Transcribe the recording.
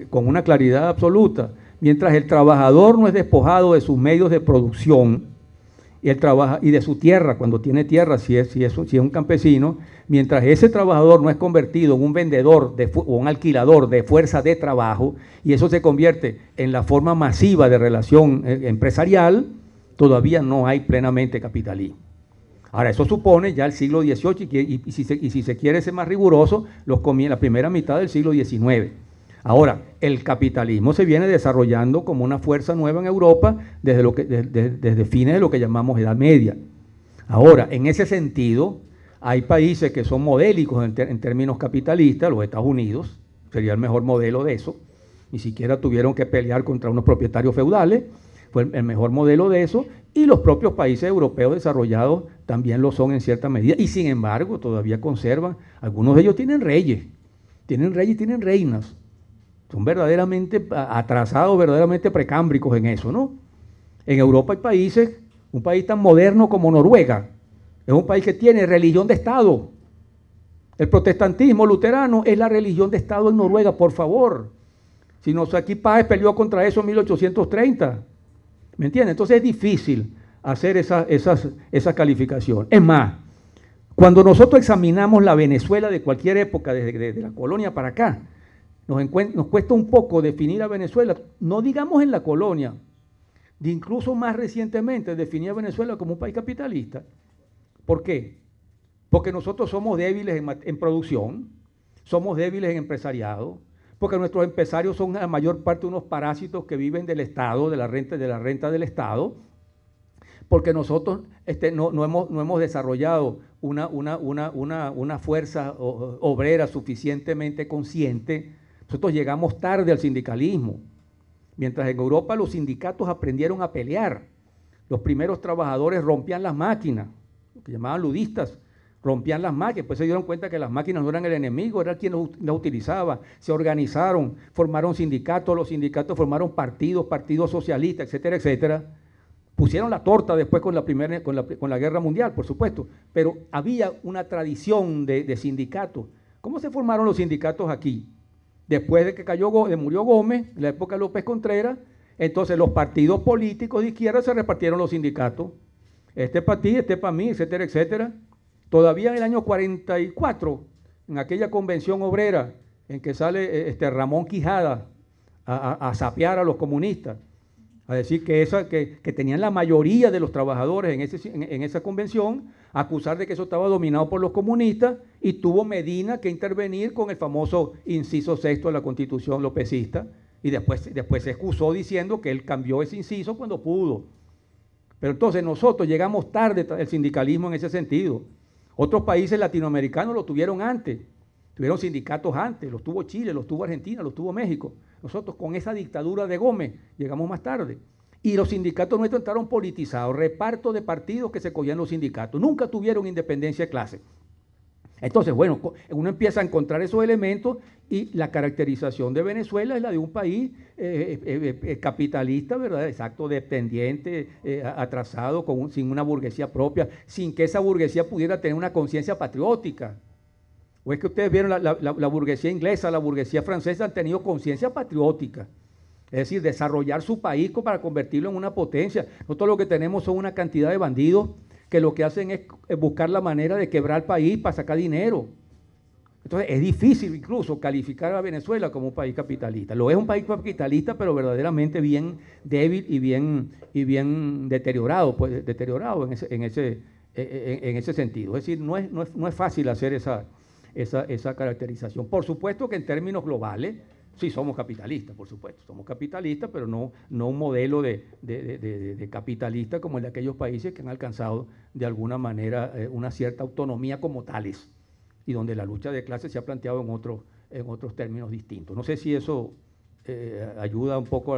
con una claridad absoluta. Mientras el trabajador no es despojado de sus medios de producción y, y de su tierra, cuando tiene tierra, si es un campesino, mientras ese trabajador no es convertido en un vendedor o un alquilador de fuerza de trabajo, y eso se convierte en la forma masiva de relación empresarial, todavía no hay plenamente capitalismo. Ahora, eso supone ya el siglo XVIII, y si se quiere ser más riguroso, la primera mitad del siglo XIX. Ahora, el capitalismo se viene desarrollando como una fuerza nueva en Europa desde fines de lo que llamamos Edad Media. Ahora, en ese sentido, hay países que son modélicos en términos capitalistas. Los Estados Unidos sería el mejor modelo de eso. Ni siquiera tuvieron que pelear contra unos propietarios feudales. Fue el mejor modelo de eso, y los propios países europeos desarrollados también lo son en cierta medida, y sin embargo todavía conservan, algunos de ellos tienen reyes y tienen reinas, son verdaderamente atrasados, verdaderamente precámbricos en eso, ¿no? En Europa hay países, un país tan moderno como Noruega, es un país que tiene religión de Estado. El protestantismo luterano es la religión de Estado en Noruega, por favor. Si no, aquí Páez peleó contra eso en 1830. ¿Me entienden? Entonces es difícil hacer esa calificación. Es más, cuando nosotros examinamos la Venezuela de cualquier época, desde la colonia para acá, nos cuesta un poco definir a Venezuela, no digamos en la colonia, incluso más recientemente definir a Venezuela como un país capitalista. ¿Por qué? Porque nosotros somos débiles en producción, somos débiles en empresariado, porque nuestros empresarios son la mayor parte unos parásitos que viven del Estado, de la renta del Estado, porque nosotros no hemos desarrollado una fuerza obrera suficientemente consciente. Nosotros llegamos tarde al sindicalismo, mientras en Europa los sindicatos aprendieron a pelear. Los primeros trabajadores rompían las máquinas, lo que llamaban ludistas, rompían las máquinas, pues se dieron cuenta que las máquinas no eran el enemigo, era quien las utilizaba. Se organizaron, formaron sindicatos, los sindicatos formaron partidos socialistas, etcétera, etcétera. Pusieron la torta después con la Guerra Mundial, por supuesto, pero había una tradición de sindicatos. ¿Cómo se formaron los sindicatos aquí? Después de que murió Gómez, en la época de López Contreras, entonces los partidos políticos de izquierda se repartieron los sindicatos. Este para ti, este para mí, etcétera, etcétera. Todavía en el año 44, en aquella convención obrera en que sale Ramón Quijada a sapear a los comunistas, a decir que tenían la mayoría de los trabajadores en esa convención, a acusar de que eso estaba dominado por los comunistas, y tuvo Medina que intervenir con el famoso inciso 6 de la Constitución lopecista, y después se excusó diciendo que él cambió ese inciso cuando pudo. Pero entonces nosotros llegamos tarde al sindicalismo en ese sentido. Otros países latinoamericanos lo tuvieron antes, tuvieron sindicatos antes, los tuvo Chile, los tuvo Argentina, los tuvo México. Nosotros con esa dictadura de Gómez llegamos más tarde. Y los sindicatos nuestros entraron politizados, reparto de partidos que se cogían los sindicatos. Nunca tuvieron independencia de clase. Entonces, bueno, uno empieza a encontrar esos elementos, y la caracterización de Venezuela es la de un país capitalista, ¿verdad? Exacto, dependiente, atrasado, sin una burguesía propia, sin que esa burguesía pudiera tener una conciencia patriótica. ¿O es que ustedes vieron la burguesía inglesa, la burguesía francesa han tenido conciencia patriótica? Es decir, desarrollar su país para convertirlo en una potencia. Nosotros lo que tenemos son una cantidad de bandidos que lo que hacen es buscar la manera de quebrar el país para sacar dinero. Entonces es difícil incluso calificar a Venezuela como un país capitalista. Lo es un país capitalista, pero verdaderamente bien débil y bien deteriorado, pues, en ese sentido. Es decir, no es fácil hacer esa caracterización. Por supuesto que en términos globales, sí somos capitalistas, por supuesto, somos capitalistas, pero no un modelo de capitalista como el de aquellos países que han alcanzado de alguna manera una cierta autonomía como tales, y donde la lucha de clases se ha planteado en otros términos distintos. No sé si eso ayuda un poco